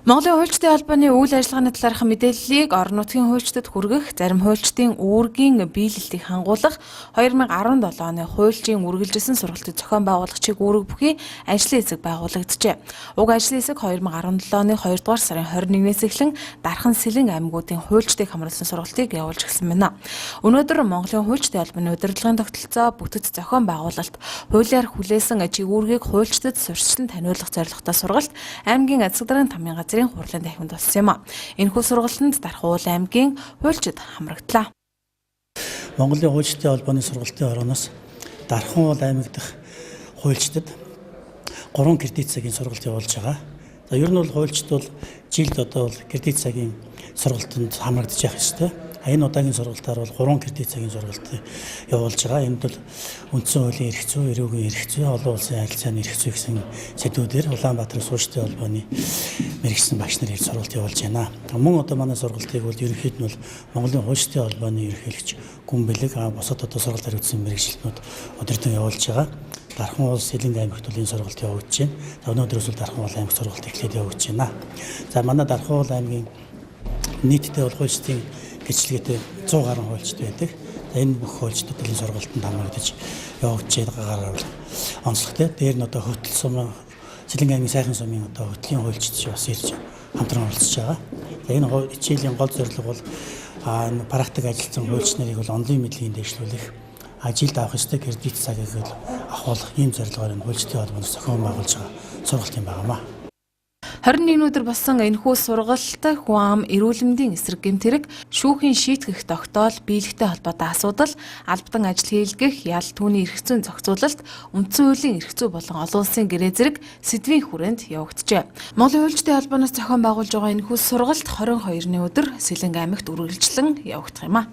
Монголын хуульчдын албаны үйл ажиллагааны талаарх мэдээллийг орон нутгийн хуульчдад хүргэх, зарим хуульчдын үүргийн биелэлтийг хангуулах, 2017 оны хуульчийн үргэлжилсэн сургалтын зохион байгуулагчийг үүрэг бүхий ажлын хэсэг байгуулагджээ. Уг ажлын хэсэг 2017 оны 2 дугаар сарын 21-ээс эхлэн Дархан Сэлэн аймагуудын хуульчдыг хамруулсан сургалтыг явуулж эхэлсэн байна. Өнөөдөр Монголын хуульчдын албаны удирдлагын тогтолцоо, бүтэц зохион байгуулалт, хуулиар хүлээсэн ажиг үүргийг хуульчдад сурчлан таниулах зорилготой сургалт аймгийн Азаг даргын тамгын газрын хурлын дахинд болсон юм а. Энэхүү сургалтанд Дархан аймгийн хуульчид хамрагдлаа. Монголын хуульчдын албаны сургалтын орооноос Дархан аймаг дахь хуульчдад 3 кредит цагийн сургалт явуулж байгаа. За ер нь бол хуульчид бол жилд одоо бол кредит цагийн сургалтанд хамрагдаж явах ёстой. Энэ удаагийн сургалтаар бол 3 кредит цагийн сургалт явуулж байгаа. Энд бол үндсэн хуулийн эрх зүй, эрүүгийн эрх зүй, олон улсын харилцааны эрх зүй гэсэн сэдвүүдээр Улаанбаатар суучдын албаны мэргэжсэн багш нар хийж сургалт явуулж байна. Мөн одоо манай сургалтыг бол ерөнхийд нь бол Монголын хуульчдын албаны ерөнхийлөгч гүн бэлэг бусад одоо сургалтаар үзсэн мэргэжилтнүүд удирдан явуулж байгаа. Дархан улс Сэлэн аймагт бол энэ сургалт явуулж байна. За өнөөдрөөс бол Дархан аймаг сургалт эхлээд явуулж байна. За манай Дархан аймгийн нийтдээ бол хуульчдын гэрчлэгээтэй 100 гаруй хуульчд байдаг. Энэ бүх хуульчдад энэ сургалтанд хамрагдаж явагдаж байгаагаар бол онцлогтой. Дээр нь одоо хөтөл сум Сэлэн аймгийн сайхан сумын одоо хөтлийн хуульчд бас ирж хамтран оролцож байгаа. Энэ хичээлийн гол зорилго бол практик ажилласан хуульч нарыг бол онлайн мэдлэгийн дэвшлүүлэх, ажилд авах ёстой кредит цагийг авахулах ийм зорилгоор энэ хуульчдын албанаас зохион байгуулж байгаа сургалт юм байна. 21 өдөр болсон энэхүү сургалт хүн ам эрүүл мэндийн эсрэг гэмтэрэг, шүүхийн шийтгэх тогтоол, биелэгтэй холбоотой асуудал, албадан ажил хийлгэх, ял түүний эрх зүйн зохицуулалт, үндсэн хуулийн эрх зүй болон олон улсын гэрээ зэрэг сэдвийн хүрээнд явагджээ. Монголын хуульчдын албанаас зохион байгуулж байгаа энэхүү сургалт 22-ны өдөр Сэлэн аймагт үргэлжлэн явагдах юм а.